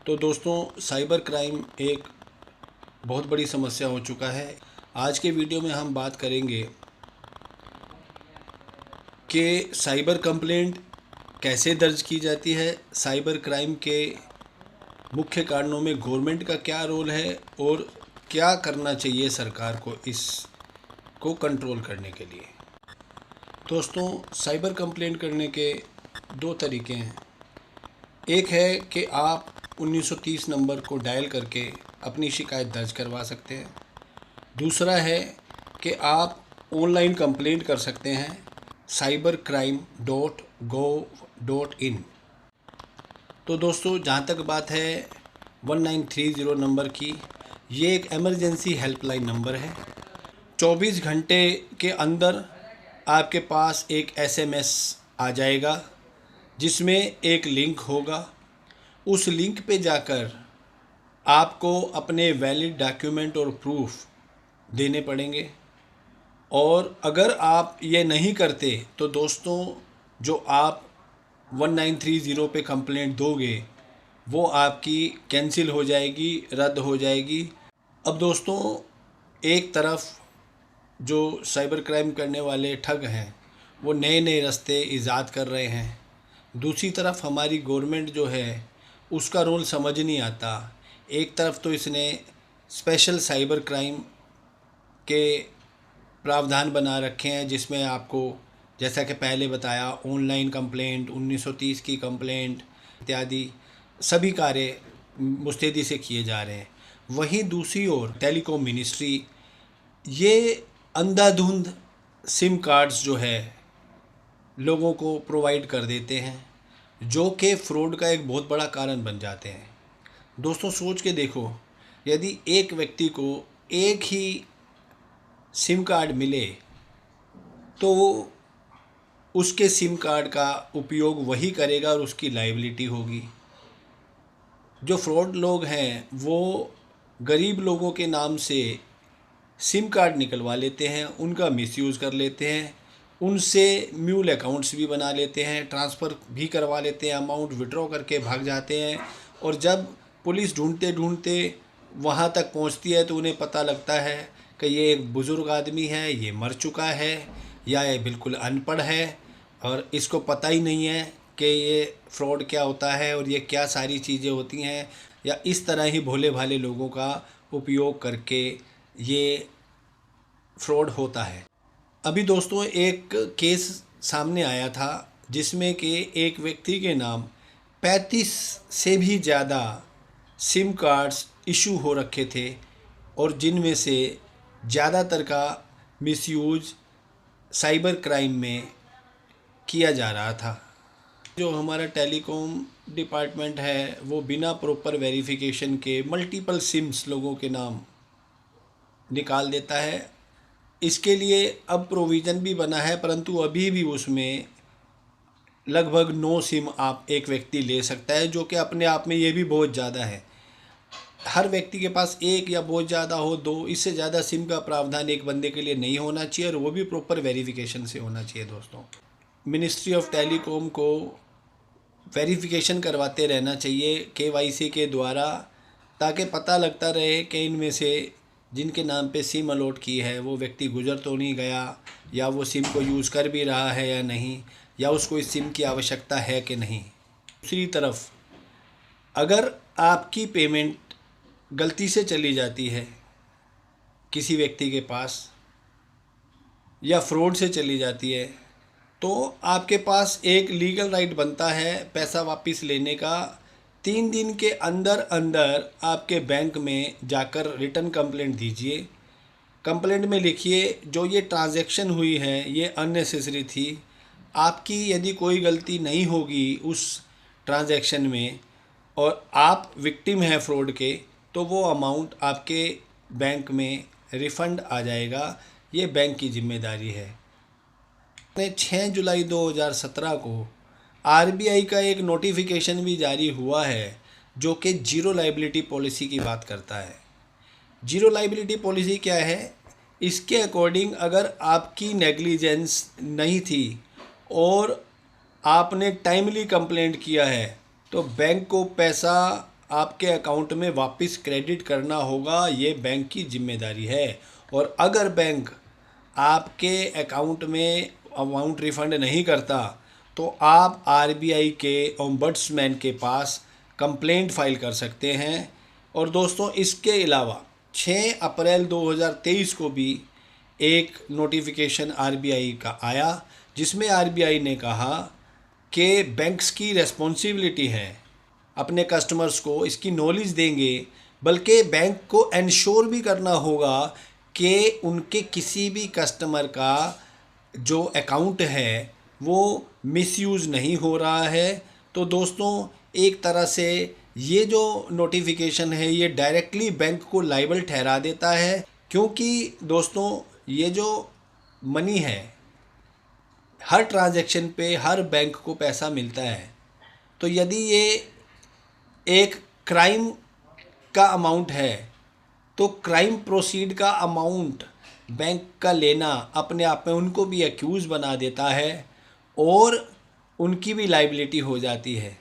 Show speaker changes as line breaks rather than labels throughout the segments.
तो दोस्तों, cyber crime एक बहुत बड़ी समस्या हो चुका है। आज के वीडियो में हम बात करेंगे कि साइबर कंप्लेंट कैसे दर्ज की जाती है, साइबर क्राइम के मुख्य कारणों में गवर्नमेंट का क्या रोल है और क्या करना चाहिए सरकार को इसको कंट्रोल करने के लिए। दोस्तों, साइबर कंप्लेंट करने के दो तरीके हैं। एक है कि आप 1930 नंबर को डायल करके अपनी शिकायत दर्ज करवा सकते हैं। दूसरा है कि आप ऑनलाइन कंप्लेंट कर सकते हैं cybercrime.gov.in। तो दोस्तों, जहाँ तक बात है 1930 नंबर की, ये एक एमरजेंसी हेल्पलाइन नंबर है। 24 घंटे के अंदर आपके पास एक एसएमएस आ जाएगा जिसमें एक लिंक होगा। उस लिंक पे जाकर आपको अपने वैलिड डॉक्यूमेंट और प्रूफ देने पड़ेंगे, और अगर आप ये नहीं करते तो दोस्तों, जो आप 1930 पे कंप्लेंट दोगे वो आपकी कैंसिल हो जाएगी, रद्द हो जाएगी। अब दोस्तों, एक तरफ जो साइबर क्राइम करने वाले ठग हैं वो नए नए रास्ते ईजाद कर रहे हैं, दूसरी तरफ हमारी गवर्नमेंट जो है उसका रोल समझ नहीं आता। एक तरफ तो इसने स्पेशल साइबर क्राइम के प्रावधान बना रखे हैं जिसमें आपको, जैसा कि पहले बताया, ऑनलाइन कंप्लेंट, 1930 की कंप्लेंट इत्यादि सभी कार्य मुस्तैदी से किए जा रहे हैं। वहीं दूसरी ओर टेलीकॉम मिनिस्ट्री ये अंधाधुंध सिम कार्ड्स जो है लोगों को प्रोवाइड कर देते हैं, जो कि फ्रॉड का एक बहुत बड़ा कारण बन जाते हैं। दोस्तों, सोच के देखो, यदि एक व्यक्ति को एक ही सिम कार्ड मिले तो वो उसके सिम कार्ड का उपयोग वही करेगा और उसकी लायबिलिटी होगी। जो फ्रॉड लोग हैं वो गरीब लोगों के नाम से सिम कार्ड निकलवा लेते हैं, उनका मिसयूज़ कर लेते हैं, उनसे म्यूल अकाउंट्स भी बना लेते हैं, ट्रांसफ़र भी करवा लेते हैं, अमाउंट विड्रॉ करके भाग जाते हैं। और जब पुलिस ढूंढते ढूंढते वहाँ तक पहुँचती है तो उन्हें पता लगता है कि ये एक बुज़ुर्ग आदमी है, ये मर चुका है, या ये बिल्कुल अनपढ़ है और इसको पता ही नहीं है कि ये फ्रॉड क्या होता है और ये क्या सारी चीज़ें होती हैं, या इस तरह ही भोले भाले लोगों का उपयोग करके ये फ्रॉड होता है। अभी दोस्तों, एक केस सामने आया था जिसमें कि एक व्यक्ति के नाम 35 से भी ज़्यादा सिम कार्ड्स इशू हो रखे थे, और जिनमें से ज़्यादातर का मिसयूज साइबर क्राइम में किया जा रहा था। जो हमारा टेलीकॉम डिपार्टमेंट है वो बिना प्रॉपर वेरिफिकेशन के मल्टीपल सिम्स लोगों के नाम निकाल देता है। इसके लिए अब प्रोविज़न भी बना है, परंतु अभी भी उसमें लगभग 9 सिम आप एक व्यक्ति ले सकता है, जो कि अपने आप में ये भी बहुत ज़्यादा है। हर व्यक्ति के पास एक या बहुत ज़्यादा हो 2, इससे ज़्यादा सिम का प्रावधान एक बंदे के लिए नहीं होना चाहिए, और वो भी प्रॉपर वेरिफिकेशन से होना चाहिए। दोस्तों, मिनिस्ट्री ऑफ टेलीकॉम को वेरिफिकेशन करवाते रहना चाहिए केवाईसी के द्वारा, ताकि पता लगता रहे कि इनमें से जिनके नाम पे सिम अलॉट की है वो व्यक्ति गुजर तो नहीं गया, या वो सिम को यूज़ कर भी रहा है या नहीं, या उसको इस सिम की आवश्यकता है कि नहीं। दूसरी तरफ, अगर आपकी पेमेंट गलती से चली जाती है किसी व्यक्ति के पास या फ्रॉड से चली जाती है, तो आपके पास एक लीगल राइट बनता है पैसा वापस लेने का। 3 दिन के अंदर अंदर आपके बैंक में जाकर रिटर्न कंप्लेंट दीजिए। कंप्लेंट में लिखिए जो ये ट्रांजैक्शन हुई है ये अननेसेसरी थी। आपकी यदि कोई गलती नहीं होगी उस ट्रांजैक्शन में और आप विक्टिम हैं फ्रॉड के, तो वो अमाउंट आपके बैंक में रिफ़ंड आ जाएगा। ये बैंक की जिम्मेदारी है। 6 जुलाई 2017 को आरबीआई का एक नोटिफिकेशन भी जारी हुआ है जो कि जीरो लायबिलिटी पॉलिसी की बात करता है। जीरो लायबिलिटी पॉलिसी क्या है? इसके अकॉर्डिंग अगर आपकी नेग्लिजेंस नहीं थी और आपने टाइमली कंप्लेंट किया है तो बैंक को पैसा आपके अकाउंट में वापस क्रेडिट करना होगा, ये बैंक की जिम्मेदारी है। और अगर बैंक आपके अकाउंट में अमाउंट रिफ़ंड नहीं करता तो आप आरबीआई के ओम्बड्समैन के पास कंप्लेंट फाइल कर सकते हैं। और दोस्तों, इसके अलावा 6 अप्रैल 2023 को भी एक नोटिफिकेशन आरबीआई का आया, जिसमें आरबीआई ने कहा कि बैंक्स की रेस्पॉन्सिबिलिटी है अपने कस्टमर्स को इसकी नॉलेज देंगे, बल्कि बैंक को इंश्योर भी करना होगा कि उनके किसी भी कस्टमर का जो अकाउंट है वो मिसयूज़ नहीं हो रहा है। तो दोस्तों, एक तरह से ये जो नोटिफिकेशन है ये डायरेक्टली बैंक को लायबल ठहरा देता है, क्योंकि दोस्तों ये जो मनी है हर ट्रांजैक्शन पे हर बैंक को पैसा मिलता है। तो यदि ये एक क्राइम का अमाउंट है तो क्राइम प्रोसीड का अमाउंट बैंक का लेना अपने आप में उनको भी एक्यूज़ बना देता है और उनकी भी लाइबिलिटी हो जाती है।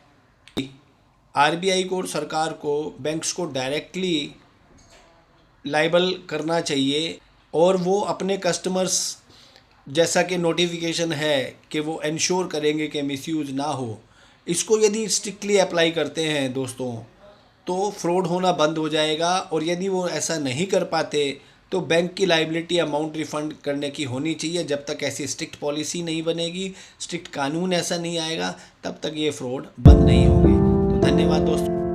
आरबीआई को और सरकार को बैंक्स को डायरेक्टली लाइबल करना चाहिए और वो अपने कस्टमर्स, जैसा कि नोटिफिकेशन है कि वो इंश्योर करेंगे कि मिसयूज़ ना हो, इसको यदि स्ट्रिक्टली अप्लाई करते हैं दोस्तों तो फ्रॉड होना बंद हो जाएगा। और यदि वो ऐसा नहीं कर पाते तो बैंक की लाइबिलिटी अमाउंट रिफ़ंड करने की होनी चाहिए। जब तक ऐसी स्ट्रिक्ट पॉलिसी नहीं बनेगी, स्ट्रिक्ट कानून ऐसा नहीं आएगा, तब तक ये फ्रॉड बंद नहीं होंगे। तो धन्यवाद दोस्तों।